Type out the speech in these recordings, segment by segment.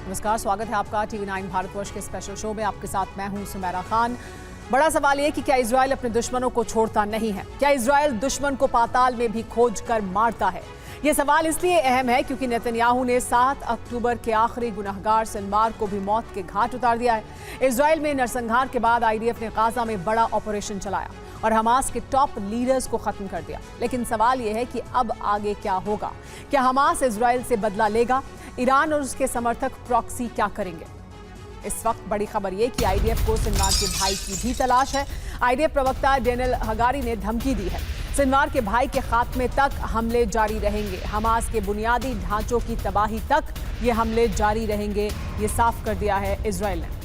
नमस्कार, स्वागत है आपका टीवी 9 भारतवर्ष के स्पेशल शो में। आपके साथ मैं हूं सुमेरा खान। बड़ा सवाल ये कि क्या इजराइल अपने दुश्मनों को छोड़ता नहीं है? क्या इजराइल दुश्मन को पाताल में भी खोज कर मारता है? ये सवाल इसलिए अहम है क्योंकि नेतन्याहू ने 7 अक्टूबर के आखिरी गुनहगार सिनवार को भी मौत के घाट उतार दिया है। इजराइल में नरसंहार के बाद आईडीएफ ने गाजा में बड़ा ऑपरेशन चलाया और हमास के टॉप लीडर्स को खत्म कर दिया। लेकिन सवाल यह है कि अब आगे क्या होगा? क्या हमास इजराइल से बदला लेगा? ईरान और उसके समर्थक प्रॉक्सी क्या करेंगे? इस वक्त बड़ी खबर यह कि आईडीएफ को सिनवार के भाई की भी तलाश है। आईडीएफ प्रवक्ता डेनियल हगारी ने धमकी दी है, सिनवार के भाई के खात्मे तक हमले जारी रहेंगे। हमास के बुनियादी ढांचों की तबाही तक ये हमले जारी रहेंगे, ये साफ कर दिया है इजराइल ने।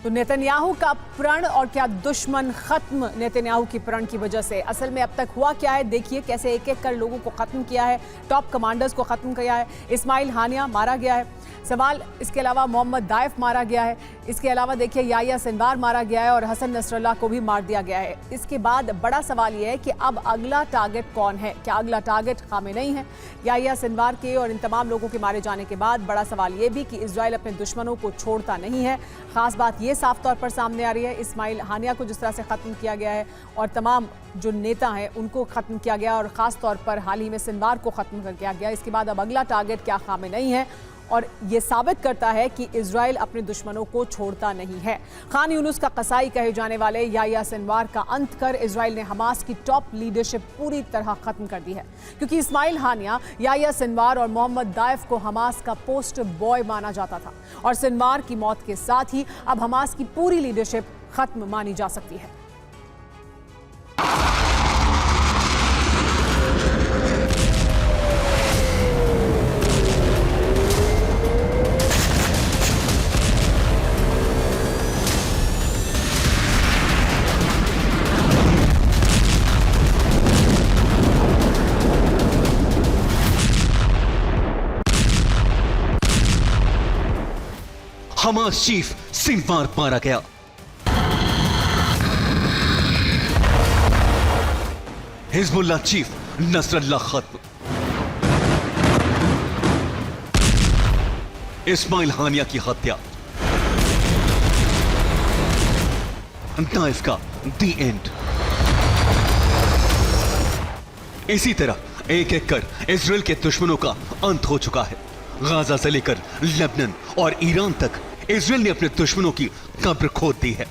तो नेतन्याहू का प्रण और क्या दुश्मन खत्म नेतन्याहू की प्रण की वजह से? असल में अब तक हुआ क्या है देखिए, कैसे एक एक कर लोगों को खत्म किया है, टॉप कमांडर्स को खत्म किया है। इस्माइल हानिया मारा गया है, सवाल इसके अलावा मोहम्मद दाइफ मारा गया है, इसके अलावा देखिए याह्या सिनवार मारा गया है और हसन नसरल्लाह को भी मार दिया गया है। इसके बाद बड़ा सवाल यह है कि अब अगला टारगेट कौन है? क्या अगला टारगेट खामेनेई है? याह्या सिनवार के और इन तमाम लोगों के मारे जाने के बाद बड़ा सवाल यह भी कि इजराइल अपने दुश्मनों को छोड़ता नहीं है। खास बात यह साफ तौर पर सामने आ रही है, इस्माइल हानिया को जिस तरह से खत्म किया गया है और तमाम जो नेता हैं उनको खत्म किया गया और खास तौर पर हाल ही में सिनवार को खत्म कर दिया गया। इसके बाद अब अगला टारगेट क्या खामेनेई है? और ये साबित करता है कि इजराइल अपने दुश्मनों को छोड़ता नहीं है। खान यूनुस का कसाई कहे जाने वाले याह्या सिनवार का अंत कर इजराइल ने हमास की टॉप लीडरशिप पूरी तरह खत्म कर दी है, क्योंकि इस्माइल हानिया, याह्या सिनवार और मोहम्मद दाइफ को हमास का पोस्टर बॉय माना जाता था और सिनवार की मौत के साथ ही अब हमास की पूरी लीडरशिप खत्म मानी जा सकती है। हमास चीफ सिनवार मारा गया। हिजबुल्लाह चीफ नसरल्लाह खत्म। इस्माइल हानिया की हत्या। दाइफ का दी एंड। इसी तरह एक एक कर इजराइल के दुश्मनों का अंत हो चुका है। गाजा से लेकर लेबनान और ईरान तक इजराइल ने अपने दुश्मनों की कब्र खोद दी है।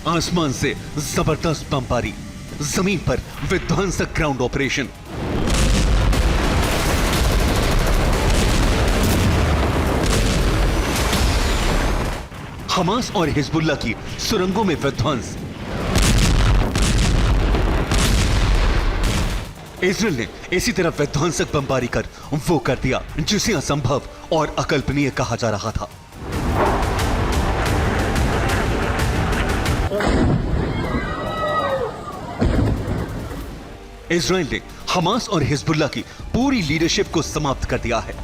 आसमान से जबरदस्त बमबारी, जमीन पर विध्वंसक ग्राउंड ऑपरेशन। हमास और हिजबुल्लाह की सुरंगों में विध्वंस। इजराइल ने इसी तरह विध्वंसक बमबारी कर वो कर दिया जिसे असंभव और अकल्पनीय कहा जा रहा था। इजराइल ने हमास और हिजबुल्लाह की पूरी लीडरशिप को समाप्त कर दिया है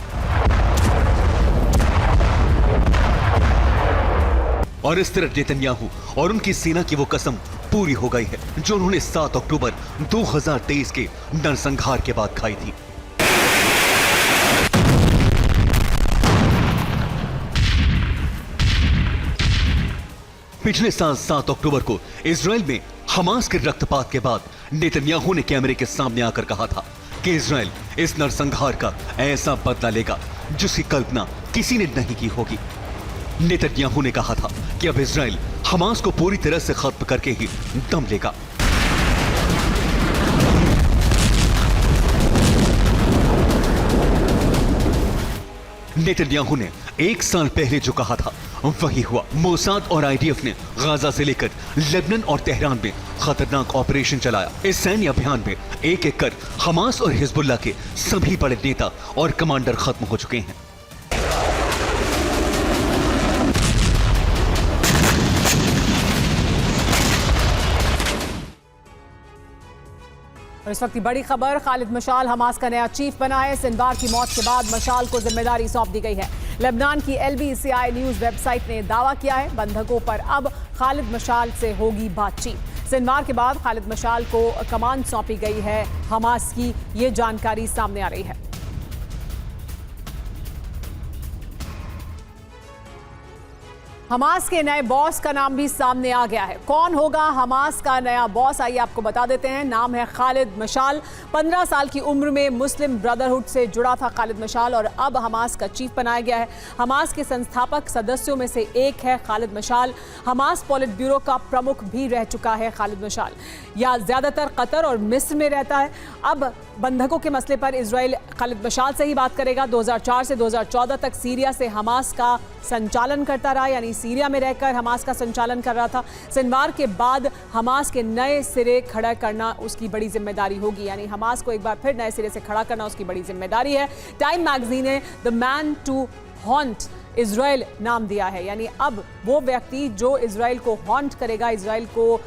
और इस तरह नेतन्याहू और उनकी सेना की वो कसम पूरी हो गई है जो उन्होंने 7 अक्टूबर 2023 के नरसंहार के बाद खाई थी। पिछले साल 7 अक्टूबर को इजराइल में हमास के रक्तपात के बाद नेतन्याहू ने कैमरे के सामने आकर कहा था कि इजराइल इस नरसंहार का ऐसा बदला लेगा जिसकी कल्पना किसी ने नहीं की होगी। नेतन्याहू ने कहा था कि अब इजराइल हमास को पूरी तरह से खत्म करके ही दम लेगा। नेतन्याहू ने 1 साल पहले जो कहा था वही हुआ। मोसाद और आईडीएफ ने गाजा से लेकर लेबनान और तेहरान में खतरनाक ऑपरेशन चलाया। इस सैन्य अभियान में एक एक कर हमास और हिजबुल्लाह के सभी बड़े नेता और कमांडर खत्म हो चुके हैं। और इस वक्त की बड़ी खबर, खालिद मशाल हमास का नया चीफ बना है। सिनवार की मौत के बाद मशाल को जिम्मेदारी सौंप दी गई है। लेबनान की LBCI न्यूज वेबसाइट ने दावा किया है बंधकों पर अब खालिद मशाल से होगी बातचीत। सिनवार के बाद खालिद मशाल को कमान सौंपी गई है हमास की, ये जानकारी सामने आ रही है। हमास के नए बॉस का नाम भी सामने आ गया है। कौन होगा हमास का नया बॉस, आइए आपको बता देते हैं। नाम है खालिद मशाल। 15 साल की उम्र में मुस्लिम ब्रदरहुड से जुड़ा था खालिद मशाल और अब हमास का चीफ बनाया गया है। हमास के संस्थापक सदस्यों में से एक है खालिद मशाल। हमास पॉलिट ब्यूरो का प्रमुख भी रह चुका है खालिद मशाल। या ज्यादातर कतर और मिस्र में रहता है। अब बंधकों के मसले पर इजराइल खालिद मशाल से ही बात करेगा। 2004 से 2014 तक सीरिया से हमास का संचालन करता रहा, यानी सीरिया में रहकर हमास का संचालन कर रहा था। सिनवार के बाद हमास के नए सिरे खड़ा करना उसकी बड़ी जिम्मेदारी होगी, यानी हमास को एक बार फिर नए सिरे से खड़ा करना उसकी बड़ी जिम्मेदारी है। टाइम मैगजीन ने the man to haunt Israel नाम दिया है, यानी अब वो व्यक्ति जो इजराइल को हॉन्ट करेगा, इजराइल को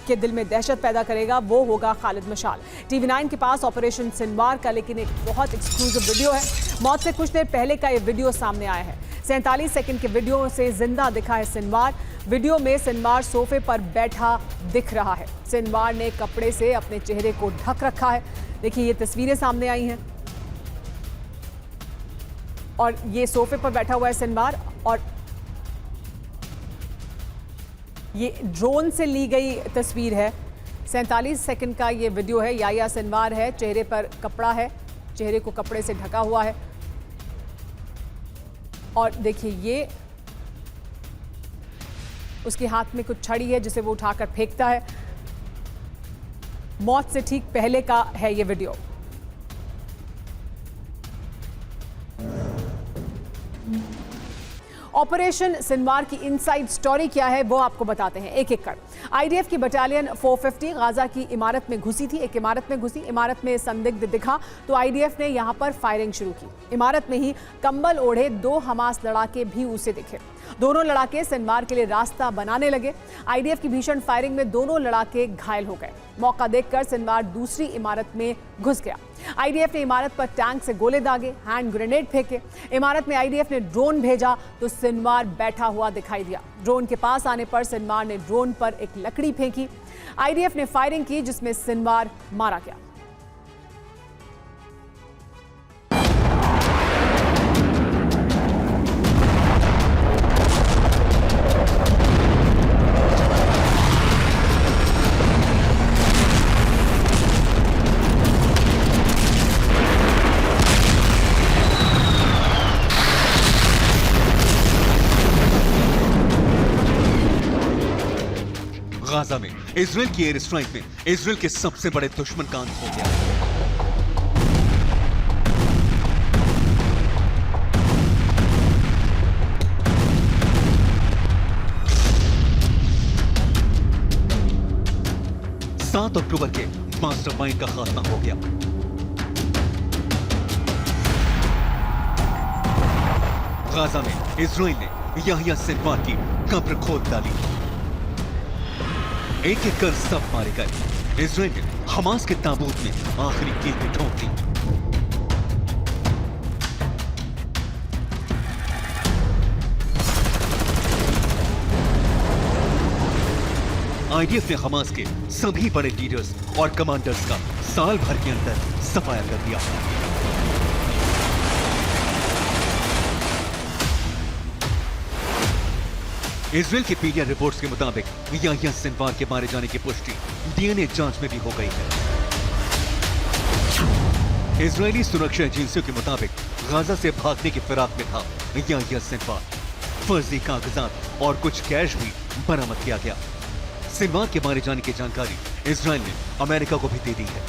के दिल में दहशत पैदा करेगा, वो होगा खालिद मशाल। TV9 के पास ऑपरेशन सिनवार का लेकिन एक बहुत एक्सक्लूसिव वीडियो है। मौत से कुछ देर पहले का ये वीडियो सामने आया है। 47 सेकंड के वीडियो से जिंदा दिखा है सिनवार। वीडियो में सिनवार सोफे पर बैठा दिख रहा है। सिनवार ने कपड़े से अपने चेहरे को ढक रखा है। देखिए ये तस्वीरें सामने आई हैं और ये सोफे पर बैठा हुआ है सिनवार और ये ड्रोन से ली गई तस्वीर है। 47 सेकंड का ये वीडियो है। याया सिनवार है, चेहरे पर कपड़ा है, चेहरे को कपड़े से ढका हुआ है और देखिए ये उसके हाथ में कुछ छड़ी है जिसे वो उठाकर फेंकता है। मौत से ठीक पहले का है ये वीडियो। ऑपरेशन सिनवार की इनसाइड स्टोरी क्या है वो आपको बताते हैं एक एक कर। IDF की बटालियन 450 गाजा की इमारत में घुसी थी। एक इमारत में घुसी, इमारत में संदिग्ध दिखा तो IDF ने यहां पर फायरिंग शुरू की। इमारत में ही कंबल ओढ़े 2 हमास लड़ाके भी उसे दिखे। दोनों लड़ाके सिनवार के लिए रास्ता बनाने लगे। IDF की भीषण फायरिंग में दोनों लड़ाके घायल हो गए। मौका देखकर सिनवार दूसरी इमारत में घुस गया। IDF ने इमारत पर टैंक से गोले दागे, हैंड ग्रेनेड फेंके। इमारत में IDF ने ड्रोन भेजा तो सिनवार बैठा हुआ दिखाई दिया। ड्रोन के पास आने पर सिनवार ने ड्रोन पर एक लकड़ी फेंकी। IDF ने फायरिंग की जिसमें सिनवार मारा गया। गाजा में इजराइल की एयर स्ट्राइक में इजराइल के सबसे बड़े दुश्मन का अंत हो गया। सात अक्टूबर के मास्टरमाइंड का खात्मा हो गया। गाजा में इजराइल ने याहिया सिनवार की कब्र खोद डाली। एक एक कर सब मारे गए। इजराइल ने हमास के ताबूत में आखिरी कील ठोक दी। IDF ने हमास के सभी बड़े लीडर्स और कमांडर्स का साल भर के अंदर सफाया कर दिया। इजराइल की मीडिया रिपोर्ट्स के मुताबिक याहिया सिनवार के मारे जाने की पुष्टि DNA जांच में भी हो गई है। इजरायली सुरक्षा एजेंसियों के मुताबिक गाजा से भागने की फिराक में था याहिया सिनवार। फर्जी कागजात और कुछ कैश भी बरामद किया गया। सिनवार के मारे जाने की जानकारी इजराइल ने अमेरिका को भी दे दी है।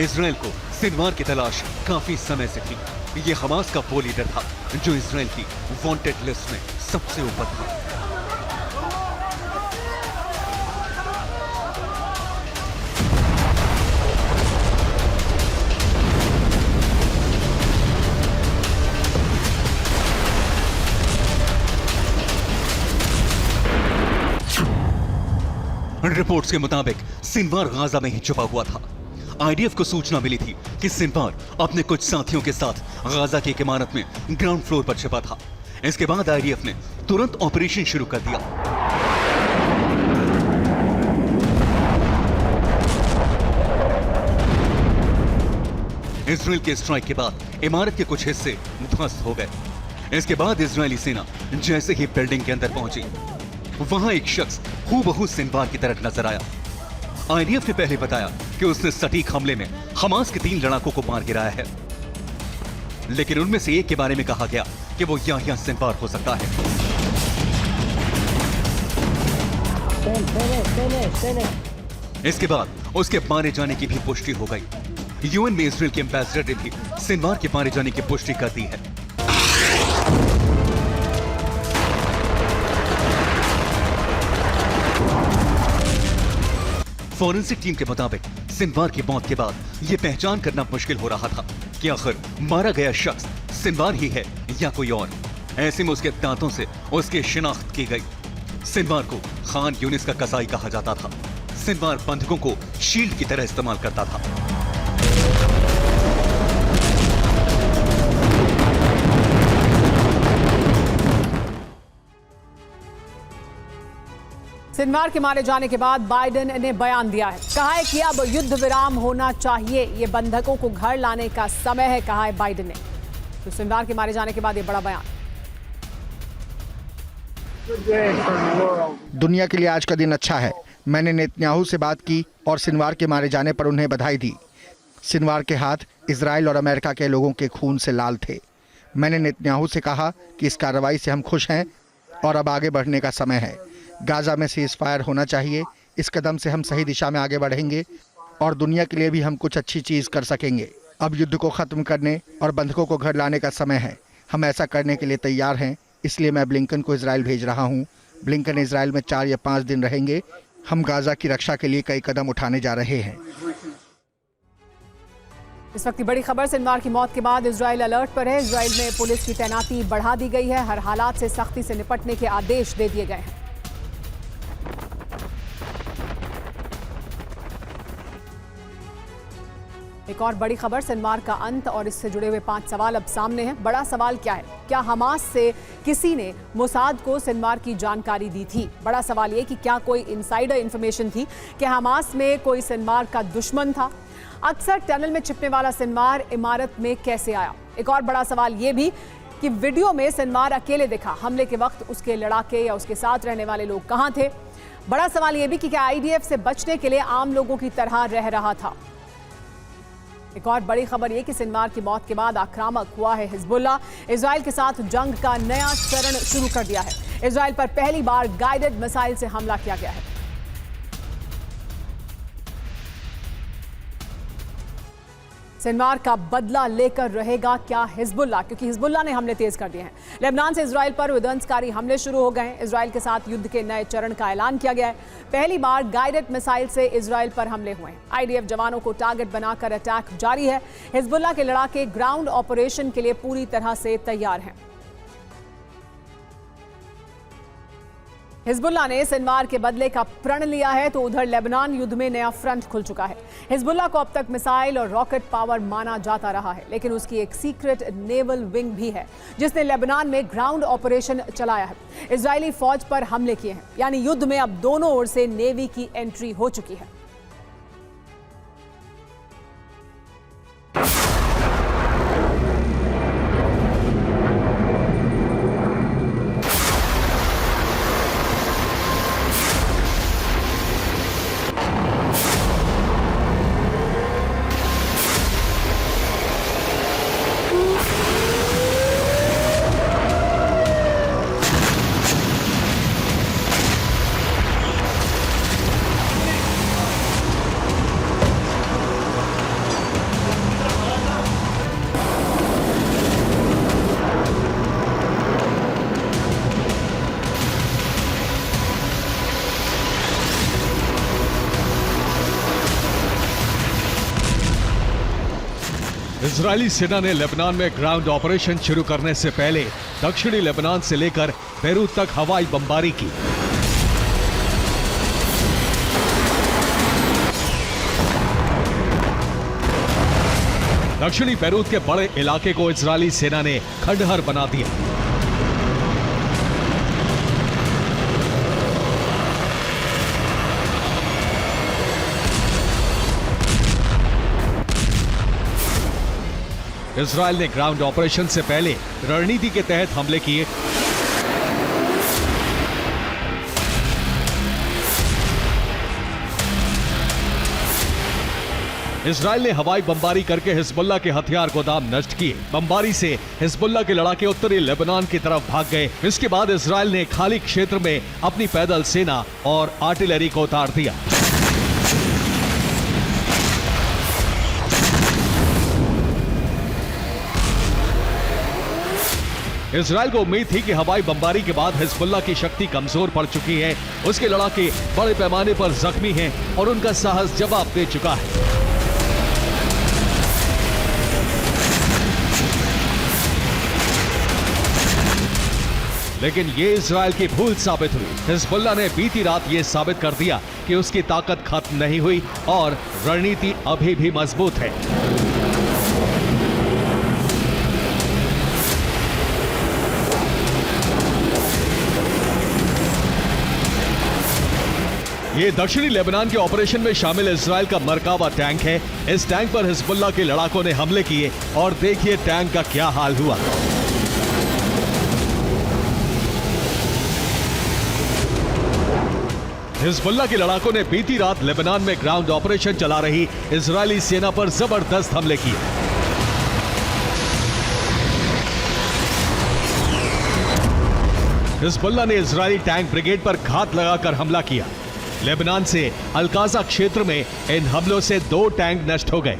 इजराइल को सिनवार की तलाश काफी समय से थी। ये हमास का वो लीडर था जो इजराइल की वांटेड लिस्ट में सबसे ऊपर था। रिपोर्ट्स के मुताबिक सिनवार गाजा में ही छुपा हुआ था। आईडीएफ को सूचना मिली थी कि सिनवार अपने कुछ साथियों के साथ गाजा की एक इमारत में ग्राउंड फ्लोर पर छिपा था। इसके बाद आईडीएफ ने तुरंत ऑपरेशन शुरू कर दिया। इजराइल के स्ट्राइक के बाद इमारत के कुछ हिस्से ध्वस्त हो गए। इसके बाद इजरायली सेना जैसे ही बिल्डिंग के अंदर पहुंची, वहां एक शख्स हूबहू सिनवार की तरह नजर आया। आईडीएफ ने पहले बताया कि उसने सटीक हमले में हमास के 3 लड़ाकों को मार गिराया है, लेकिन उनमें से एक के बारे में कहा गया कि वो याह्या सिनवार हो सकता है। इसके बाद उसके मारे जाने की भी पुष्टि हो गई। यूएन में इजराइल के एम्बेसडर ने भी सिनवार के मारे जाने की पुष्टि कर दी है। फॉरेंसिक टीम के मुताबिक सिनवार की मौत के बाद यह पहचान करना मुश्किल हो रहा था कि आखिर मारा गया शख्स सिनवार ही है या कोई और। ऐसे में उसके दांतों से उसकी शिनाख्त की गई। सिनवार को खान यूनिस का कसाई कहा जाता था। सिनवार बंधकों को शील्ड की तरह इस्तेमाल करता था। सिनवार के मारे जाने के बाद बाइडेन ने बयान दिया है। कहा है कि अब युद्ध विराम होना चाहिए, ये बंधकों को घर लाने का समय है, कहा है बाइडेन ने। तो सिनवार के मारे जाने के बाद ये बड़ा बयान। दुनिया के लिए आज का दिन अच्छा है। मैंने नेतन्याहू से बात की और सिनवार के मारे जाने पर उन्हें बधाई दी। सिनवार के हाथ इजराइल और अमेरिका के लोगों के खून से लाल थे। मैंने नेतन्याहू से कहा कि इस कार्रवाई से हम खुश हैं और अब आगे बढ़ने का समय है। गाजा में सीज़फायर होना चाहिए। इस कदम से हम सही दिशा में आगे बढ़ेंगे और दुनिया के लिए भी हम कुछ अच्छी चीज़ कर सकेंगे। अब युद्ध को ख़त्म करने और बंधकों को घर लाने का समय है। हम ऐसा करने के लिए तैयार हैं। इसलिए मैं ब्लिंकन को इजराइल भेज रहा हूं। ब्लिंकन इजराइल में 4 या 5 दिन रहेंगे। हम गाजा की रक्षा के लिए कई कदम उठाने जा रहे हैं। इस वक्त की बड़ी खबर, सिनवार की मौत के बाद इजराइल अलर्ट पर है। इजराइल में पुलिस की तैनाती बढ़ा दी गई है। हर हालात से सख्ती से निपटने के आदेश दे दिए गए हैं। एक और बड़ी खबर, सिनवार का अंत और इससे जुड़े हुए 5 सवाल अब सामने हैं। बड़ा सवाल क्या है? क्या हमास से किसी ने मोसाद को सिनवार की जानकारी दी थी? बड़ा सवाल ये कि क्या कोई इनसाइडर इंफॉर्मेशन थी कि हमास में कोई सिनवार का दुश्मन था? अक्सर टनल में छिपने वाला सिनवार इमारत में कैसे आया? एक और बड़ा सवाल ये भी कि वीडियो में सिनवार अकेले दिखा, हमले के वक्त उसके लड़ाके या उसके साथ रहने वाले लोग कहां थे? बड़ा सवाल ये भी कि क्या आईडीएफ से बचने के लिए आम लोगों की तरह रह रहा था? एक और बड़ी खबर यह कि सिनवार की मौत के बाद आक्रामक हुआ है हिजबुल्लाह। इजराइल के साथ जंग का नया चरण शुरू कर दिया है। इजराइल पर पहली बार गाइडेड मिसाइल से हमला किया गया है। सिनवार का बदला लेकर रहेगा क्या हिजबुल्लाह? क्योंकि हिजबुल्लाह ने हमले तेज कर दिए हैं। लेबनान से इजराइल पर विध्वंसकारी हमले शुरू हो गए हैं। इजराइल के साथ युद्ध के नए चरण का ऐलान किया गया है। पहली बार गाइडेड मिसाइल से इजराइल पर हमले हुए हैं। आईडीएफ जवानों को टारगेट बनाकर अटैक जारी है। हिजबुल्लाह के लड़ाके ग्राउंड ऑपरेशन के लिए पूरी तरह से तैयार हैं। हिजबुल्लाह ने सिनवार के बदले का प्रण लिया है, तो उधर लेबनान युद्ध में नया फ्रंट खुल चुका है। हिजबुल्लाह को अब तक मिसाइल और रॉकेट पावर माना जाता रहा है, लेकिन उसकी एक सीक्रेट नेवल विंग भी है जिसने लेबनान में ग्राउंड ऑपरेशन चलाया है। इजरायली फौज पर हमले किए हैं, यानी युद्ध में अब दोनों ओर से नेवी की एंट्री हो चुकी है। इजरायली सेना ने लेबनान में ग्राउंड ऑपरेशन शुरू करने से पहले दक्षिणी लेबनान से लेकर बेरूत तक हवाई बमबारी की। दक्षिणी बैरूत के बड़े इलाके को इजरायली सेना ने खंडहर बना दिया। इजरायल ने ग्राउंड ऑपरेशन से पहले रणनीति के तहत हमले किए। इजरायल ने हवाई बमबारी करके हिजबुल्लाह के हथियार गोदाम नष्ट किए। बमबारी से हिजबुल्लाह के लड़ाके उत्तरी लेबनान की तरफ भाग गए। इसके बाद इजरायल ने खाली क्षेत्र में अपनी पैदल सेना और आर्टिलरी को उतार दिया। इजरायल को उम्मीद थी कि हवाई बमबारी के बाद हिजबुल्लाह की शक्ति कमजोर पड़ चुकी है, उसके लड़ाके बड़े पैमाने पर जख्मी हैं और उनका साहस जवाब दे चुका है। लेकिन ये इजरायल की भूल साबित हुई। हिजबुल्लाह ने बीती रात ये साबित कर दिया कि उसकी ताकत खत्म नहीं हुई और रणनीति अभी भी मजबूत है। ये दक्षिणी लेबनान के ऑपरेशन में शामिल इजरायल का मरकावा टैंक है। इस टैंक पर हिजबुल्लाह के लड़ाकों ने हमले किए और देखिए टैंक का क्या हाल हुआ। हिजबुल्लाह के लड़ाकों ने बीती रात लेबनान में ग्राउंड ऑपरेशन चला रही इजरायली सेना पर जबरदस्त हमले किए। हिजबुल्लाह ने इजरायली टैंक ब्रिगेड पर घात लगाकर हमला किया। लेबनान से अलकाजा क्षेत्र में इन हमलों से 2 टैंक नष्ट हो गए।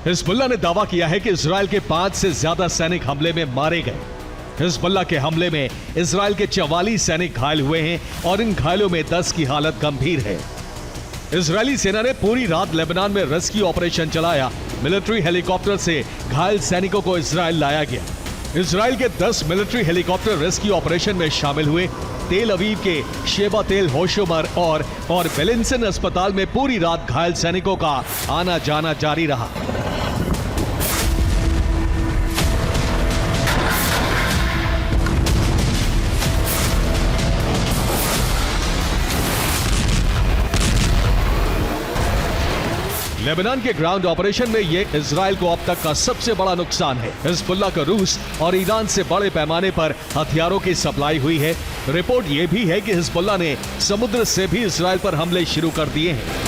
हिजबुल्लाह ने दावा किया है कि इजरायल के 5 से ज्यादा सैनिक हमले में मारे गए। हिजबुल्लाह के हमले में इजरायल के 44 सैनिक घायल हुए हैं और इन घायलों में 10 की हालत गंभीर है। इजरायली सेना ने पूरी रात लेबनान में रेस्क्यू ऑपरेशन चलाया। मिलिट्री हेलीकॉप्टर से घायल सैनिकों को इजरायल लाया गया। इजरायल के 10 मिलिट्री हेलीकॉप्टर रेस्क्यू ऑपरेशन में शामिल हुए। तेल अवीव के शेबा तेल होशोमर और बेलिंसन अस्पताल में पूरी रात घायल सैनिकों का आना जाना जारी रहा। लेबनान के ग्राउंड ऑपरेशन में यह इजरायल को अब तक का सबसे बड़ा नुकसान है। हिजबुल्लाह को रूस और ईरान से बड़े पैमाने पर हथियारों की सप्लाई हुई है। रिपोर्ट यह भी है कि हिजबुल्लाह ने समुद्र से भी इजरायल पर हमले शुरू कर दिए हैं।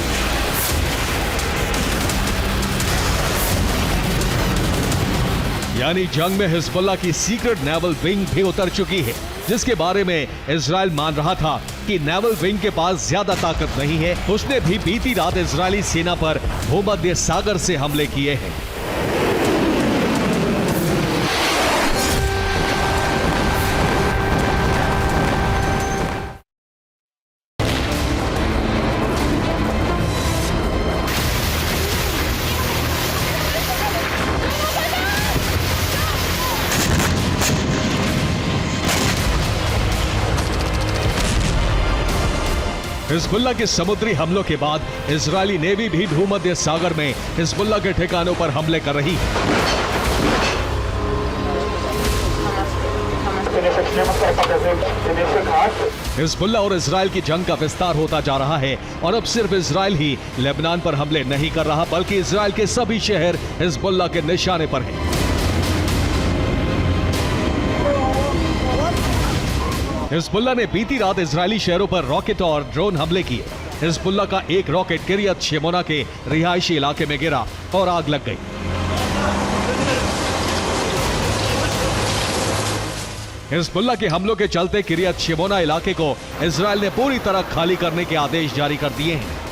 यानी जंग में हिजबुल्लाह की सीक्रेट नेवल विंग भी उतर चुकी है, जिसके बारे में इजरायल मान रहा था कि नेवल विंग के पास ज्यादा ताकत नहीं है। उसने भी बीती रात इजरायली सेना पर भूमध्य सागर से हमले किए हैं। हिजबुल्लाह के समुद्री हमलों के बाद इजरायली नेवी भी भूमध्य सागर में हिजबुल्लाह के ठिकानों पर हमले कर रही है। हिजबुल्लाह और इजरायल की जंग का विस्तार होता जा रहा है और अब सिर्फ इजरायल ही लेबनान पर हमले नहीं कर रहा, बल्कि इजरायल के सभी शहर हिजबुल्लाह के निशाने पर हैं। हिजबुल्लाह ने बीती रात इजरायली शहरों पर रॉकेट और ड्रोन हमले किए। हिजबुल्लाह का एक रॉकेट किरियत शेमोना के रिहायशी इलाके में गिरा और आग लग गई। हिजबुल्लाह के हमलों के चलते किरियत शेमोना इलाके को इजरायल ने पूरी तरह खाली करने के आदेश जारी कर दिए हैं।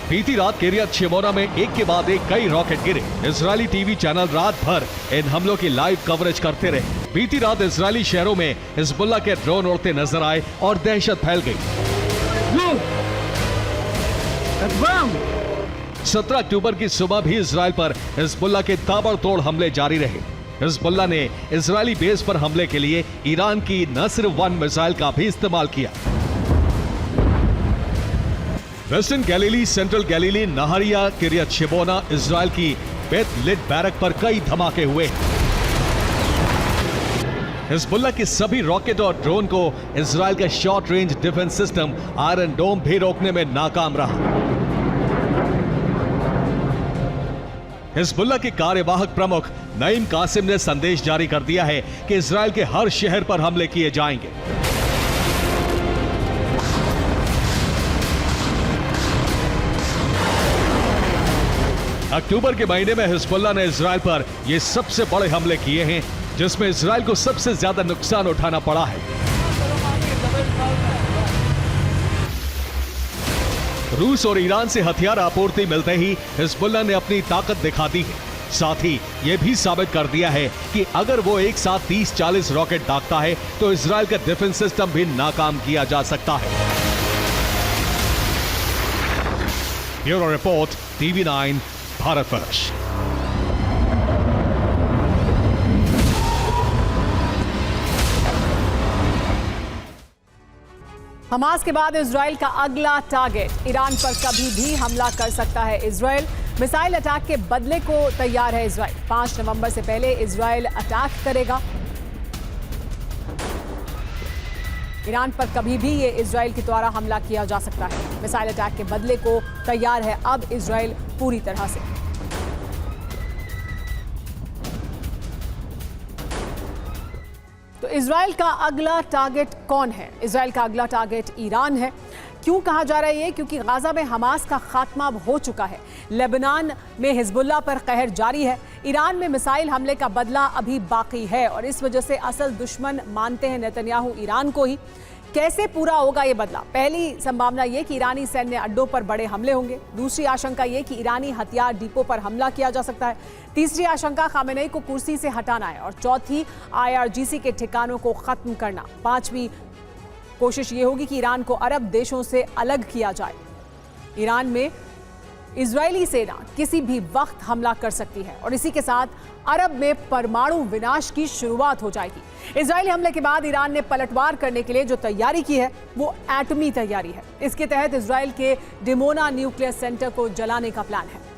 बीती रात किरियत शेमोना में एक के बाद एक कई रॉकेट गिरे। इजरायली टीवी चैनल रात भर इन हमलों की लाइव कवरेज करते रहे। बीती रात इजरायली शहरों में हिजबुल्लाह के ड्रोन उड़ते नजर आए और दहशत फैल गई। 17 अक्टूबर की सुबह भी इजरायल पर हिजबुल्लाह के ताबड़तोड़ हमले जारी रहे। हिजबुल्लाह ने इजरायली बेस पर हमले के लिए ईरान की नस्र 1 मिसाइल का भी इस्तेमाल किया। वेस्टर्न गैलीली, सेंट्रल गैलीली, नहरिया, किरियत शिबोना, इजराइल की बेथ लिट बैरक पर कई धमाके हुए। हिजबुल्लाह के सभी रॉकेट और ड्रोन को इजराइल का short range defence system Iron Dome भी रोकने में नाकाम रहा। हिजबुल्लाह के कार्यवाहक प्रमुख नईम कासिम ने संदेश जारी कर दिया है कि इजराइल के हर शहर पर हमले किए जाएंगे। अक्टूबर के महीने में हिजबुल्लाह ने इजराइल पर यह सबसे बड़े हमले किए हैं, जिसमें इजराइल को सबसे ज्यादा नुकसान उठाना पड़ा है। रूस और ईरान से हथियार आपूर्ति मिलते ही हिजबुल्लाह ने अपनी ताकत दिखा दी है। साथ ही यह भी साबित कर दिया है कि अगर वो एक साथ 30-40 रॉकेट दागता है तो इजराइल का डिफेंस सिस्टम भी नाकाम किया जा सकता है। Bureau report, TV9 Bharatvarsh. Hamas के बाद इजराइल का अगला टारगेट, ईरान पर कभी भी हमला कर सकता है इजराइल। मिसाइल अटैक के बदले को तैयार है इजराइल। 5 नवंबर से पहले इजराइल अटैक करेगा। ईरान पर कभी भी ये इजराइल के द्वारा हमला किया जा सकता है। मिसाइल अटैक के बदले को तैयार है अब इजराइल पूरी तरह से। तो इजराइल का अगला टारगेट कौन है? इजराइल का अगला टारगेट ईरान है। क्यों कहा जा रहा है ये? क्योंकि गाजा में हमास का खात्मा अब हो चुका है। लेबनान में हिजबुल्लाह पर कहर जारी है। ईरान में मिसाइल हमले का बदला अभी बाकी है और इस वजह से असल दुश्मन मानते हैं नेतन्याहू ईरान को ही। कैसे पूरा होगा ये बदला? पहली संभावना ये कि ईरानी सैन्य अड्डों पर बड़े हमले होंगे। दूसरी आशंका ये कि ईरानी हथियार डिपो पर हमला किया जा सकता है। तीसरी आशंका खामेनेई को कुर्सी से हटाना है और चौथी IRGC के ठिकानों को खत्म करना। पांचवी कोशिश ये होगी कि ईरान को अरब देशों से अलग किया जाए। ईरान में इजरायली सेना किसी भी वक्त हमला कर सकती है और इसी के साथ अरब में परमाणु विनाश की शुरुआत हो जाएगी। इजरायली हमले के बाद ईरान ने पलटवार करने के लिए जो तैयारी की है वो एटमी तैयारी है। इसके तहत इजराइल के डिमोना न्यूक्लियर सेंटर को जलाने का प्लान है।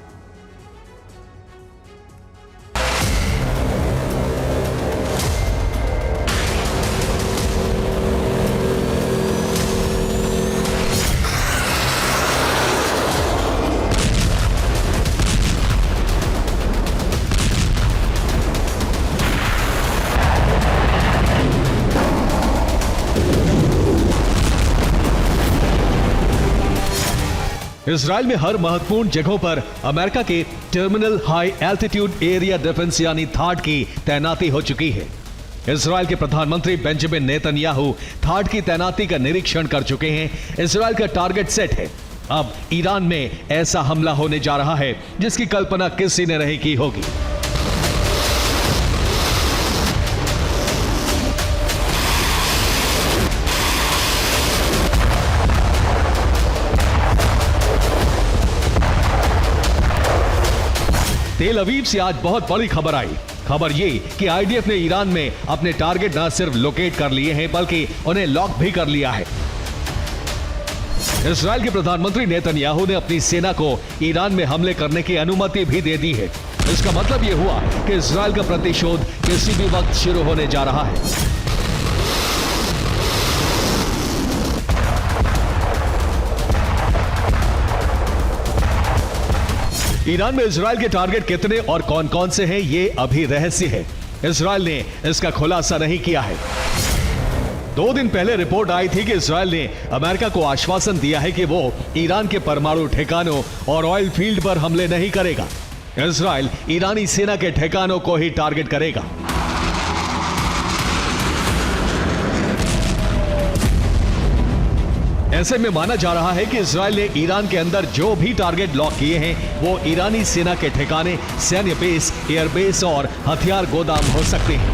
इजराइल में हर महत्वपूर्ण जगहों पर अमेरिका के terminal high altitude area defence यानी थाड की तैनाती हो चुकी है। इजराइल के प्रधानमंत्री बेंजामिन नेतन्याहू थाड की तैनाती का निरीक्षण कर चुके हैं। इजराइल का टारगेट सेट है। अब ईरान में ऐसा हमला होने जा रहा है जिसकी कल्पना किसी ने नहीं की होगी। तेल अवीव से आज बहुत बड़ी खबर आई। खबर ये कि आईडीएफ ने ईरान में अपने टारगेट न सिर्फ लोकेट कर लिए हैं बल्कि उन्हें लॉक भी कर लिया है। इजराइल के प्रधानमंत्री नेतन्याहू ने अपनी सेना को ईरान में हमले करने की अनुमति भी दे दी है। इसका मतलब यह हुआ कि इजराइल का प्रतिशोध किसी भी वक्त शुरू होने जा रहा है। ईरान में इजराइल के टारगेट कितने और कौन कौन से हैं ये अभी रहस्य है। इजराइल ने इसका खुलासा नहीं किया है। 2 दिन पहले रिपोर्ट आई थी कि इजराइल ने अमेरिका को आश्वासन दिया है कि वो ईरान के परमाणु ठिकानों और ऑयल फील्ड पर हमले नहीं करेगा। इजराइल ईरानी सेना के ठिकानों को ही टारगेट करेगा। ऐसे में माना जा रहा है कि इजराइल ने ईरान के अंदर जो भी टारगेट लॉक किए हैं वो ईरानी सेना के ठिकाने, सैन्य बेस, एयरबेस और हथियार गोदाम हो सकते हैं।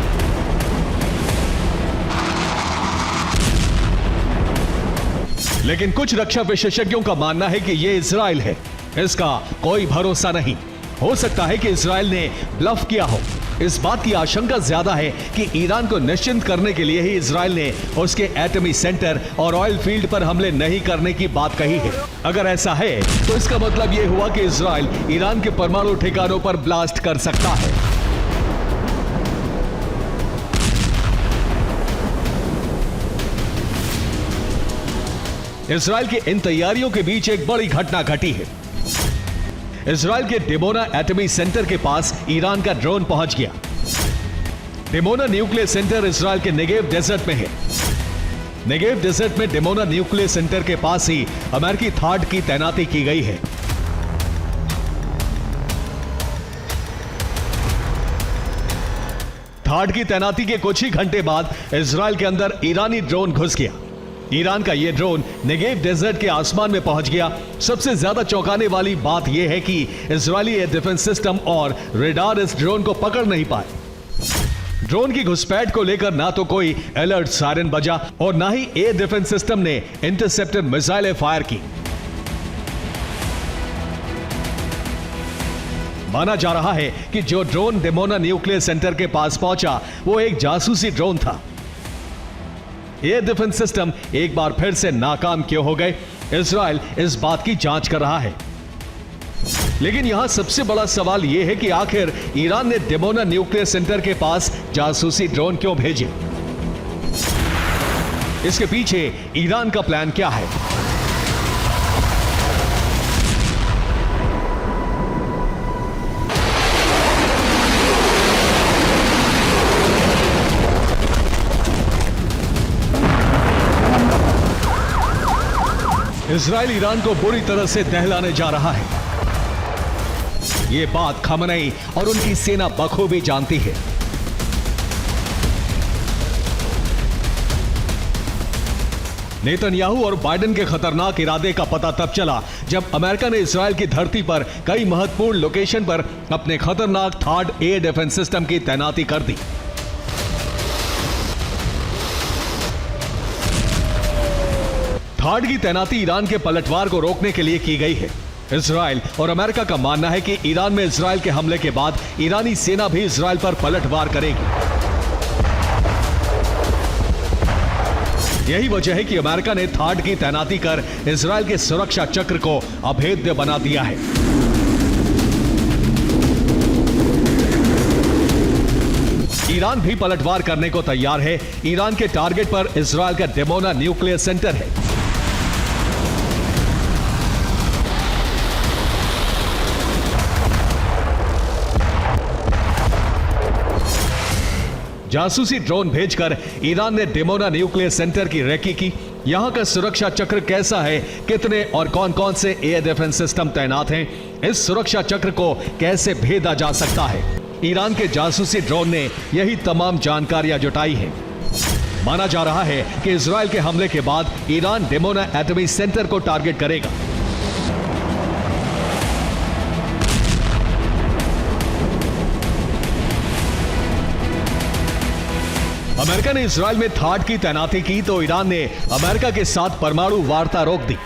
लेकिन कुछ रक्षा विशेषज्ञों का मानना है कि यह इजराइल है, इसका कोई भरोसा नहीं। हो सकता है कि इजराइल ने ब्लफ किया हो। इस बात की आशंका ज्यादा है कि ईरान को निश्चिंत करने के लिए ही इजराइल ने उसके एटमी सेंटर और ऑयल फील्ड पर हमले नहीं करने की बात कही है। अगर ऐसा है तो इसका मतलब यह हुआ कि इजराइल ईरान के परमाणु ठिकानों पर ब्लास्ट कर सकता है। इजराइल की इन तैयारियों के बीच एक बड़ी घटना घटी है। इजराइल के डिमोना एटमी सेंटर के पास ईरान का ड्रोन पहुंच गया। डिमोना न्यूक्लियर सेंटर इजराइल के नेगेव डेजर्ट में है। नेगेव डेजर्ट में डिमोना न्यूक्लियर सेंटर के पास ही अमेरिकी थाड की तैनाती की गई है। थाड की तैनाती के कुछ ही घंटे बाद इजराइल के अंदर ईरानी ड्रोन घुस गया। ईरान का यह ड्रोन नेगेव डेजर्ट के आसमान में पहुंच गया। सबसे ज्यादा चौंकाने वाली बात यह है कि इजरायली एयर डिफेंस सिस्टम और रेडार इस ड्रोन को पकड़ नहीं पाए। ड्रोन की घुसपैठ को लेकर ना तो कोई अलर्ट सायरन बजा और ना ही एयर डिफेंस सिस्टम ने इंटरसेप्टर मिसाइलें फायर की। माना जा रहा है कि जो ड्रोन डिमोना न्यूक्लियर सेंटर के पास पहुंचा वो एक जासूसी ड्रोन था। एयर डिफेंस सिस्टम एक बार फिर से नाकाम क्यों हो गए, इजराइल इस बात की जांच कर रहा है। लेकिन यहां सबसे बड़ा सवाल यह है कि आखिर ईरान ने डिमोना न्यूक्लियर सेंटर के पास जासूसी ड्रोन क्यों भेजे? इसके पीछे ईरान का प्लान क्या है? इजराइल ईरान को बुरी तरह से दहलाने जा रहा है। यह बात खमेनी और उनकी सेना बखूबी जानती है। नेतन्याहू और बाइडेन के खतरनाक इरादे का पता तब चला जब अमेरिका ने इजराइल की धरती पर कई महत्वपूर्ण लोकेशन पर अपने खतरनाक थाड एयर डिफेंस सिस्टम की तैनाती कर दी। थाड की तैनाती ईरान के पलटवार को रोकने के लिए की गई है। इजराइल और अमेरिका का मानना है कि ईरान में इजराइल के हमले के बाद ईरानी सेना भी इजराइल पर पलटवार करेगी। यही वजह है कि अमेरिका ने थाड की तैनाती कर इजराइल के सुरक्षा चक्र को अभेद्य बना दिया है। ईरान भी पलटवार करने को तैयार है। ईरान के टारगेट पर इजराइल का डिमोना न्यूक्लियर सेंटर है। जासूसी ड्रोन भेजकर ईरान ने डिमोना न्यूक्लियर सेंटर की रेकी की। यहां का सुरक्षा चक्र कैसा है, कितने और कौन कौन से एयर डिफेंस सिस्टम तैनात हैं, इस सुरक्षा चक्र को कैसे भेदा जा सकता है, ईरान के जासूसी ड्रोन ने यही तमाम जानकारियां जुटाई हैं। माना जा रहा है कि इजराइल के हमले के बाद ईरान डिमोना एटमी सेंटर को टारगेट करेगा। अमेरिका ने इजराइल में थाड की तैनाती की तो ईरान ने अमेरिका के साथ परमाणु वार्ता रोक दी।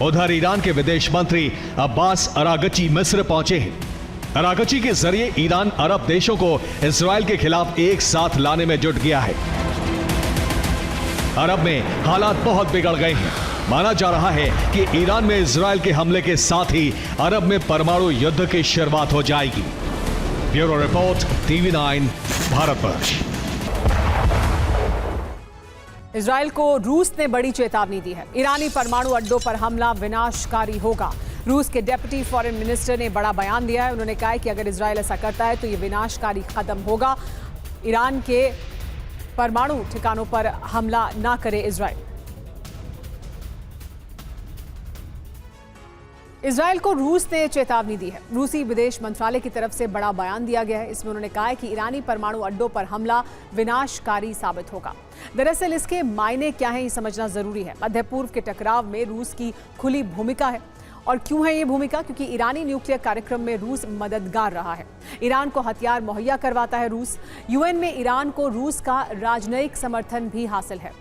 उधर ईरान के विदेश मंत्री अब्बास अरागची मिस्र पहुंचे हैं। अरागची के जरिए ईरान अरब देशों को इजराइल के खिलाफ एक साथ लाने में जुट गया है। अरब में हालात बहुत बिगड़ गए हैं। माना जा रहा है कि ईरान में इजराइल के हमले के साथ ही अरब में परमाणु युद्ध की शुरुआत हो जाएगी। Bureau report, TV9 Bharatvarsh. Israel को रूस ने बड़ी चेतावनी दी है। ईरानी परमाणु अड्डों पर हमला विनाशकारी होगा। रूस के डेप्यूटी फॉरेन मिनिस्टर ने बड़ा बयान दिया है। उन्होंने कहा है कि अगर इजराइल ऐसा करता है तो ये विनाशकारी कदम होगा। ईरान के परमाणु ठिकानों पर हमला ना करे इजराइल। इजराइल को रूस ने चेतावनी दी है। रूसी विदेश मंत्रालय की तरफ से बड़ा बयान दिया गया है। इसमें उन्होंने कहा है कि ईरानी परमाणु अड्डों पर हमला विनाशकारी साबित होगा। दरअसल इसके मायने क्या हैं, ये समझना जरूरी है। मध्य पूर्व के टकराव में रूस की खुली भूमिका है। और क्यों है ये भूमिका? क्योंकि ईरानी न्यूक्लियर कार्यक्रम में रूस मददगार रहा है। ईरान को हथियार मुहैया करवाता है रूस। यूएन में ईरान को रूस का राजनयिक समर्थन भी हासिल है।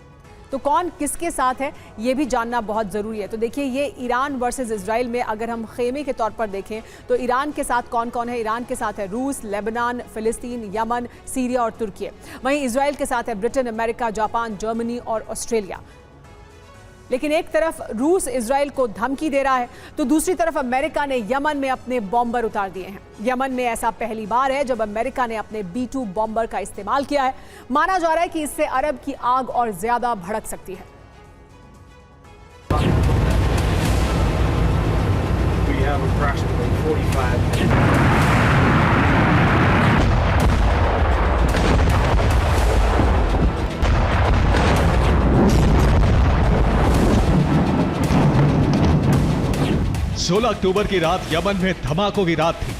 तो कौन किसके साथ है ये भी जानना बहुत ज़रूरी है। तो देखिए, ये ईरान वर्सेस इजराइल में अगर हम खेमे के तौर पर देखें तो ईरान के साथ कौन कौन है। ईरान के साथ है रूस, लेबनान, फिलिस्तीन, यमन, सीरिया और तुर्की। वहीं इजराइल के साथ है ब्रिटेन, अमेरिका, जापान, जर्मनी और ऑस्ट्रेलिया। लेकिन एक तरफ रूस इजराइल को धमकी दे रहा है तो दूसरी तरफ अमेरिका ने यमन में अपने बॉम्बर उतार दिए हैं। यमन में ऐसा पहली बार है जब अमेरिका ने अपने B-2 बॉम्बर का इस्तेमाल किया है। माना जा रहा है कि इससे अरब की आग और ज्यादा भड़क सकती है। We have approximately 45 minutes. सोलह अक्टूबर की रात यमन में धमाकों की रात थी।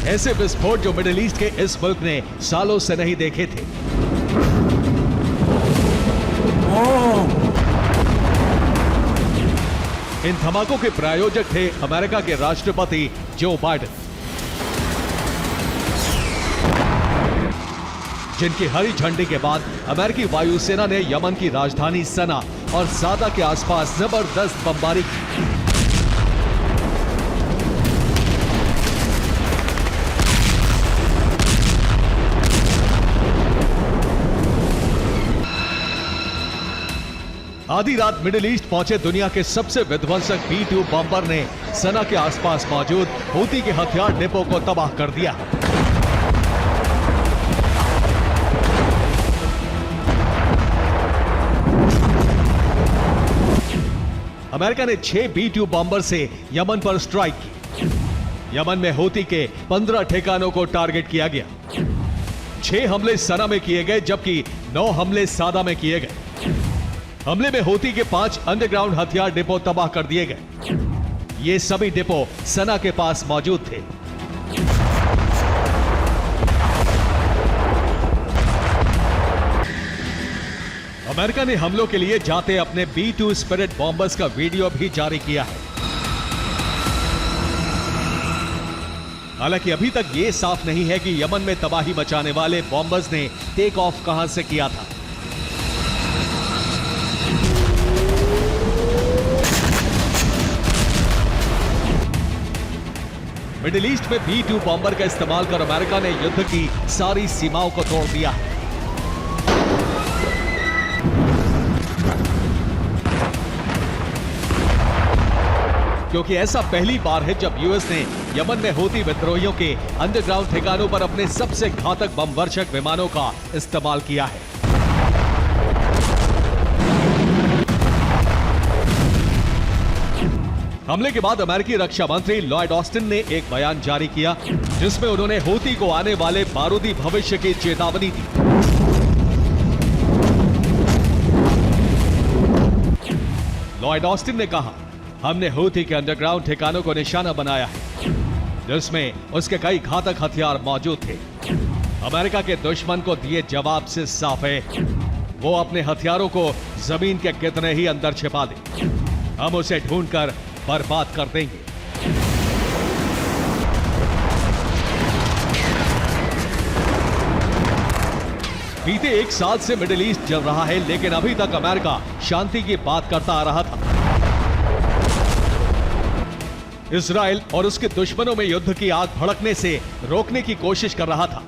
ऐसे विस्फोट जो मिडिल ईस्ट के इस मुल्क ने सालों से नहीं देखे थे। इन धमाकों के प्रायोजक थे अमेरिका के राष्ट्रपति जो बाइडेन, जिनकी हरी झंडी के बाद अमेरिकी वायुसेना ने यमन की राजधानी सना और सादा के आसपास जबरदस्त बमबारी की। आधी रात मिडिल ईस्ट पहुंचे दुनिया के सबसे विध्वंसक B-2 बॉम्बर ने सना के आसपास मौजूद हूती के हथियार डिपो को तबाह कर दिया। अमेरिका ने 6 B-2 बॉम्बर से यमन पर स्ट्राइक की। यमन में हूती के 15 ठिकानों को टारगेट किया गया। 6 हमले सना में किए गए जबकि 9 हमले सादा में किए गए। हमले में हूती के 5 अंडरग्राउंड हथियार डिपो तबाह कर दिए गए। ये सभी डिपो सना के पास मौजूद थे। अमेरिका ने हमलों के लिए जाते अपने B-2 स्पिरिट बॉम्बर्स का वीडियो भी जारी किया है। हालांकि अभी तक यह साफ नहीं है कि यमन में तबाही मचाने वाले बॉम्बर्स ने टेक ऑफ कहां से किया था। मिडिल ईस्ट में B-2 बॉम्बर का इस्तेमाल कर अमेरिका ने युद्ध की सारी सीमाओं को तोड़ दिया है। क्योंकि ऐसा पहली बार है जब यूएस ने यमन में हूती विद्रोहियों के अंडरग्राउंड ठिकानों पर अपने सबसे घातक बमवर्षक विमानों का इस्तेमाल किया है। हमले के बाद अमेरिकी रक्षा मंत्री लॉयड ऑस्टिन ने एक बयान जारी किया जिसमें उन्होंने हूती को आने वाले बारूदी भविष्य की चेतावनी दी। लॉयड ऑस्टिन ने कहा, हमने हूती के अंडरग्राउंड ठिकानों को निशाना बनाया है जिसमें उसके कई घातक हथियार मौजूद थे। अमेरिका के दुश्मन को दिए जवाब से साफ है वो अपने हथियारों को जमीन के कितने ही अंदर छिपा दे, हम उसे ढूंढकर बर्बाद कर देंगे। बीते 1 साल से मिडिल ईस्ट चल रहा है लेकिन अभी तक अमेरिका शांति की बात करता आ रहा था। इजराइल और उसके दुश्मनों में युद्ध की आग भड़कने से रोकने की कोशिश कर रहा था।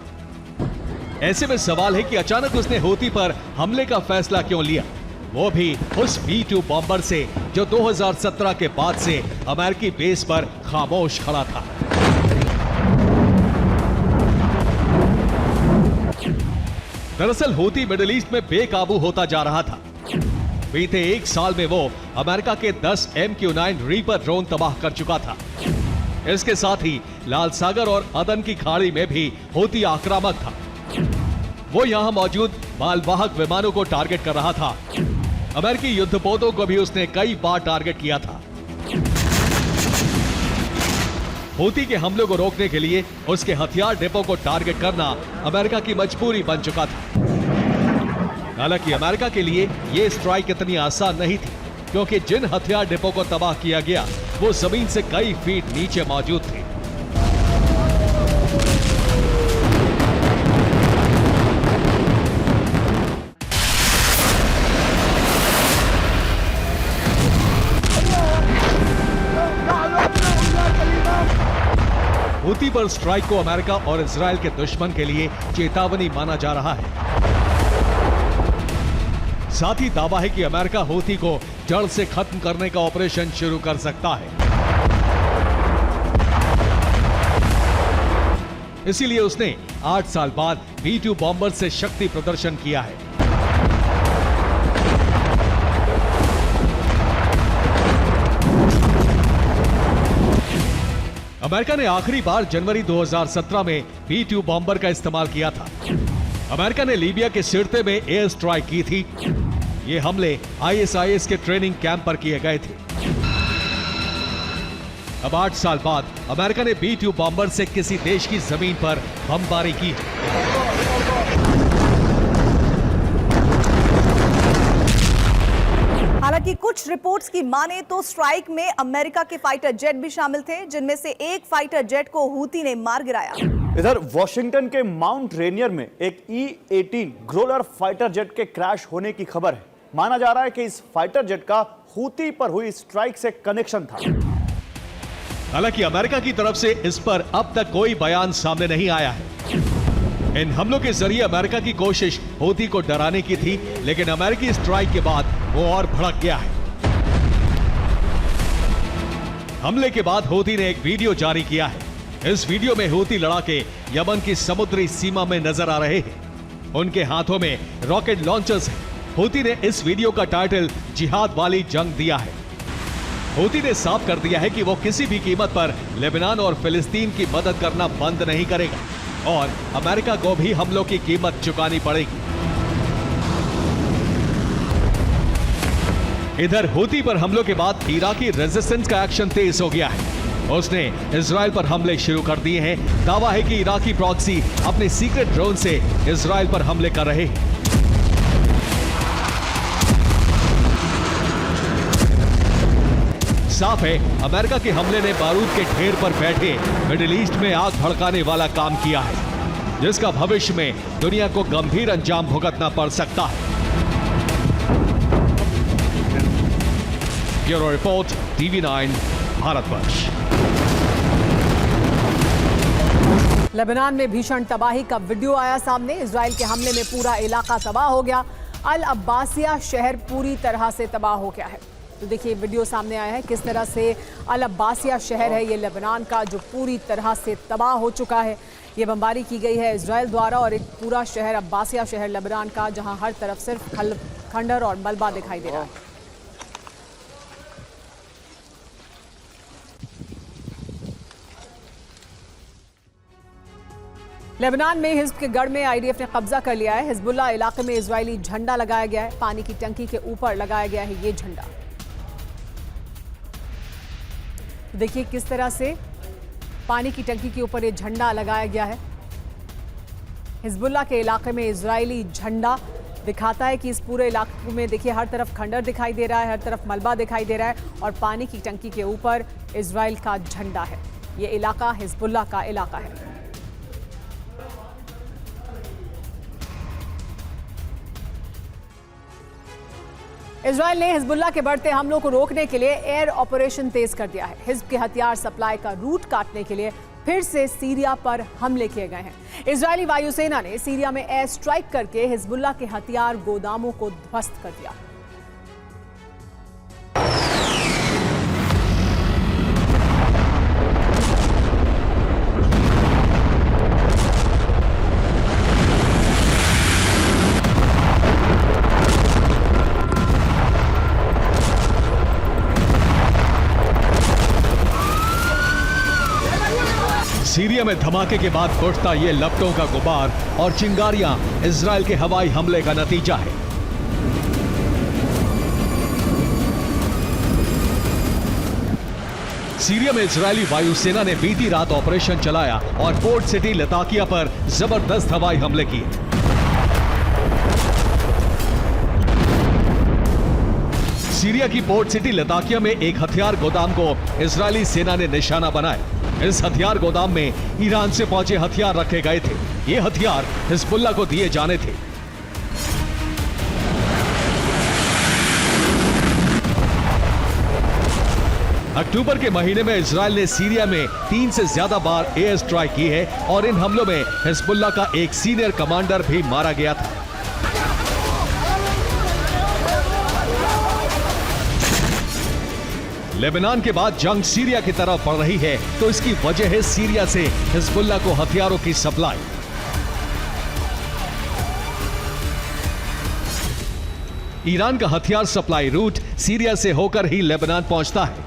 ऐसे में सवाल है कि अचानक उसने हूती पर हमले का फैसला क्यों लिया, वो भी उस B-2 बॉम्बर से जो 2017 के बाद से अमेरिकी बेस पर खामोश खड़ा था। दरअसल हूती मिडिल ईस्ट में बेकाबू होता जा रहा था। बीते 1 साल में वो अमेरिका के 10 MQ-9 रीपर ड्रोन तबाह कर चुका था। इसके साथ ही लाल सागर और अदन की खाड़ी में भी हूती आक्रामक था। वो यहां मौजूद मालवाहक विमानों को टारगेट कर रहा था। अमेरिकी युद्धपोतों को भी उसने कई बार टारगेट किया था। हूती के हमलों को रोकने के लिए उसके हथियार डिपो को टारगेट करना अमेरिका की मजबूरी बन चुका था। हालांकि अमेरिका के लिए यह स्ट्राइक इतनी आसान नहीं थी क्योंकि जिन हथियार डिपो को तबाह किया गया वो जमीन से कई फीट नीचे मौजूद थे। हूती पर स्ट्राइक को अमेरिका और इजराइल के दुश्मन के लिए चेतावनी माना जा रहा है। साथ ही दावा है कि अमेरिका हूती को जड़ से खत्म करने का ऑपरेशन शुरू कर सकता है। इसीलिए उसने 8 साल बाद B-2 बॉम्बर से शक्ति प्रदर्शन किया है। अमेरिका ने आखिरी बार जनवरी 2017 में B-2 बॉम्बर का इस्तेमाल किया था। अमेरिका ने लीबिया के सिरते में एयर स्ट्राइक की थी। ये हमले ISIS के ट्रेनिंग कैंप पर किए गए थे। अब 8 साल बाद अमेरिका ने B-2 बॉम्बर से किसी देश की जमीन पर बमबारी की है। हालांकि कुछ रिपोर्ट्स की माने तो स्ट्राइक में अमेरिका के फाइटर जेट भी शामिल थे, जिनमें से एक फाइटर जेट को हूती ने मार गिराया। इधर वॉशिंगटन के माउंट रेनियर में एक E-18 ग्रोलर फाइटर जेट के क्रैश होने की खबर है। माना जा रहा है कि इस फाइटर जेट का हूती पर हुई स्ट्राइक से कनेक्शन था। हालांकि अमेरिका की तरफ से इस पर अब तक कोई बयान सामने नहीं आया है। इन हमलों के जरिए अमेरिका की कोशिश हूती को डराने की थी, लेकिन अमेरिकी स्ट्राइक के बाद वो और भड़क गया है। हमले के बाद हूती ने एक वीडियो जारी किया है। इस वीडियो में हूती लड़ाके यमन की समुद्री सीमा में नजर आ रहे हैं। उनके हाथों में रॉकेट लॉन्चर्स हैं। हूती ने इस वीडियो का टाइटल जिहाद वाली जंग दिया है। हूती ने साफ कर दिया है कि वो किसी भी कीमत पर लेबनान और फिलिस्तीन की मदद करना बंद नहीं करेगा और अमेरिका को भी हमलों की कीमत चुकानी पड़ेगी। इधर हूती पर हमलों के बाद इराकी रेजिस्टेंस का एक्शन तेज हो गया है। उसने इजराइल पर हमले शुरू कर दिए हैं। दावा है कि इराकी प्रॉक्सी अपने सीक्रेट ड्रोन से इजराइल पर हमले कर रहे हैं। साफ है, अमेरिका के हमले ने बारूद के ढेर पर बैठे मिडिल ईस्ट में आग भड़काने वाला काम किया है, जिसका भविष्य में दुनिया को गंभीर अंजाम भुगतना पड़ सकता है। Bureau report, TV9, Bharatvarsh. Lebanon में भीषण तबाही का वीडियो आया सामने। इजराइल के हमले में पूरा इलाका तबाह हो गया। अल अब्बासिया शहर पूरी तरह से तबाह हो गया है। तो देखिए वीडियो सामने आया है किस तरह से अल अब्बासिया शहर है ये लेबनान का, जो पूरी तरह से तबाह हो चुका है। ये बमबारी की गई है इजराइल द्वारा और एक पूरा शहर अब्बासिया शहर लेबनान का, जहां हर तरफ सिर्फ खंडर और मलबा दिखाई दे रहा है। लेबनान में हिज़्ब के गढ़ में IDF ने कब्जा कर लिया है। हिजबुल्लाह इलाके में इजरायली झंडा लगाया गया है। पानी की टंकी के ऊपर लगाया गया है ये झंडा। देखिए किस तरह से पानी की टंकी के ऊपर ये झंडा लगाया गया है। हिजबुल्लाह के इलाके में इजरायली झंडा दिखाता है कि इस पूरे इलाके में देखिए हर तरफ खंडर दिखाई दे रहा है, हर तरफ मलबा दिखाई दे रहा है और पानी की टंकी के ऊपर इजराइल का झंडा है। ये इलाका हिजबुल्लाह का इलाका है। इजराइल ने हिजबुल्लाह के बढ़ते हमलों को रोकने के लिए एयर ऑपरेशन तेज कर दिया है। हिज्ब के हथियार सप्लाई का रूट काटने के लिए फिर से सीरिया पर हमले किए गए हैं। इजरायली वायुसेना ने सीरिया में एयर स्ट्राइक करके हिजबुल्लाह के हथियार गोदामों को ध्वस्त कर दिया। सीरिया में धमाके के बाद उठता ये लपटों का गुबार और चिंगारियां इजराइल के हवाई हमले का नतीजा है। सीरिया में इजरायली वायुसेना ने बीती रात ऑपरेशन चलाया और पोर्ट सिटी लताकिया पर जबरदस्त हवाई हमले किए। सीरिया की पोर्ट सिटी लताकिया में एक हथियार गोदाम को इजरायली सेना ने निशाना बनाया। इस हथियार गोदाम में ईरान से पहुंचे हथियार रखे गए थे। ये हथियार हिजबुल्लाह को दिए जाने थे। अक्टूबर के महीने में इजराइल ने सीरिया में 3 से ज्यादा बार एयर स्ट्राइक की है और इन हमलों में हिजबुल्लाह का एक सीनियर कमांडर भी मारा गया था। लेबनान के बाद जंग सीरिया की तरफ बढ़ रही है, तो इसकी वजह है सीरिया से हिजबुल्लाह को हथियारों की सप्लाई। ईरान का हथियार सप्लाई रूट सीरिया से होकर ही लेबनान पहुंचता है।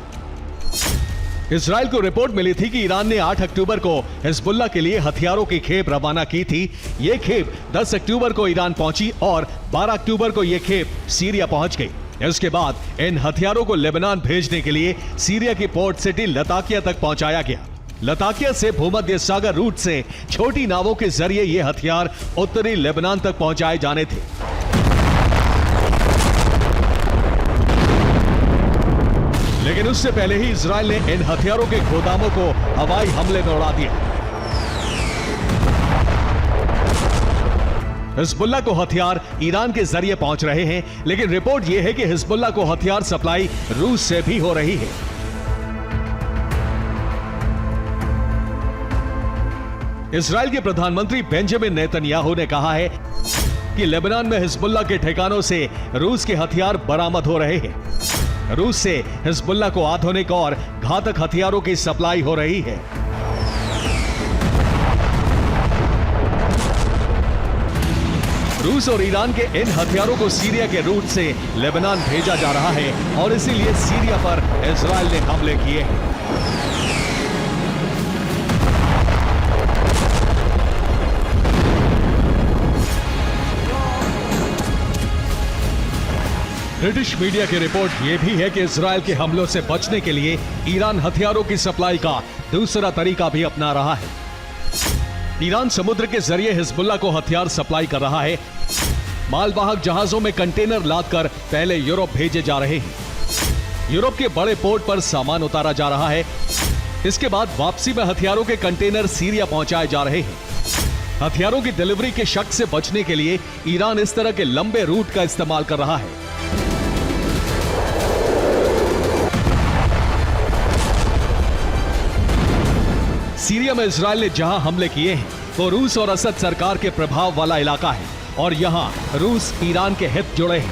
इजराइल को रिपोर्ट मिली थी कि ईरान ने 8 अक्टूबर को हिजबुल्लाह के लिए हथियारों की खेप रवाना की थी। यह खेप 10 अक्टूबर को ईरान पहुंची और 12 अक्टूबर को यह खेप सीरिया पहुंच गई। इसके बाद इन हथियारों को लेबनान भेजने के लिए सीरिया की पोर्ट सिटी लताकिया तक पहुंचाया गया। लताकिया से भूमध्य सागर रूट से छोटी नावों के जरिए ये हथियार उत्तरी लेबनान तक पहुंचाए जाने थे। लेकिन उससे पहले ही इजराइल ने इन हथियारों के गोदामों को हवाई हमले में उड़ा दिया। हिजबुल्लाह को हथियार ईरान के जरिए पहुंच रहे हैं, लेकिन रिपोर्ट यह है कि हिजबुल्लाह को हथियार सप्लाई रूस से भी हो रही है। इजराइल के प्रधानमंत्री बेंजामिन नेतन्याहू ने कहा है कि लेबनान में हिजबुल्लाह के ठिकानों से रूस के हथियार बरामद हो रहे हैं। रूस से हिजबुल्लाह को आधुनिक और घातक हथियारों की सप्लाई हो रही है। रूस और ईरान के इन हथियारों को सीरिया के रूट से लेबनान भेजा जा रहा है और इसीलिए सीरिया पर इजराइल ने हमले किए हैं। ब्रिटिश मीडिया की रिपोर्ट यह भी है कि इजराइल के हमलों से बचने के लिए ईरान हथियारों की सप्लाई का दूसरा तरीका भी अपना रहा है। ईरान समुद्र के जरिए हिजबुल्लाह को हथियार सप्लाई कर रहा है। मालवाहक जहाजों में कंटेनर लादकर पहले यूरोप भेजे जा रहे हैं। यूरोप के बड़े पोर्ट पर सामान उतारा जा रहा है। इसके बाद वापसी में हथियारों के कंटेनर सीरिया पहुंचाए जा रहे हैं। हथियारों की डिलीवरी के शक से बचने के लिए ईरान इस तरह के लंबे रूट का इस्तेमाल कर रहा है। सीरिया में इजराइल ने जहां हमले किए हैं वो रूस और असद सरकार के प्रभाव वाला इलाका है और यहां रूस ईरान के हित जुड़े हैं।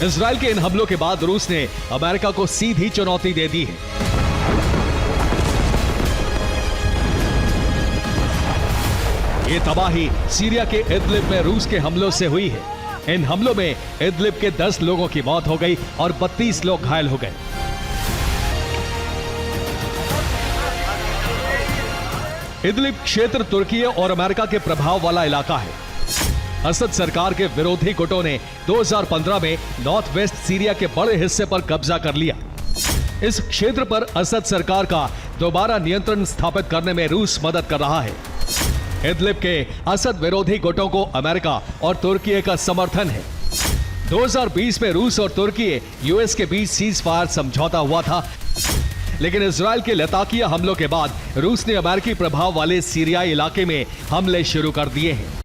इजराइल के इन हमलों के बाद रूस ने अमेरिका को सीधी चुनौती दे दी है। ये तबाही सीरिया के इदलिब में रूस के हमलों से हुई है। इन हमलों में इदलिब के 10 लोगों की मौत हो गई और 32 लोग घायल हो गए। इदलिब क्षेत्र तुर्की और अमेरिका के प्रभाव वाला इलाका है। असद सरकार के विरोधी गुटों ने 2015 में नॉर्थ वेस्ट सीरिया के बड़े हिस्से पर कब्जा कर लिया। इस क्षेत्र पर असद सरकार का दोबारा नियंत्रण स्थापित करने में रूस मदद कर रहा है। इदलिब के असद विरोधी गुटों को अमेरिका और तुर्की का समर्थन है। 2020 में रूस और तुर्की यूएस के बीच सीज फायर समझौता हुआ था, लेकिन इजराइल के लताकिया हमलों के बाद रूस ने अमेरिकी प्रभाव वाले सीरियाई इलाके में हमले शुरू कर दिए हैं।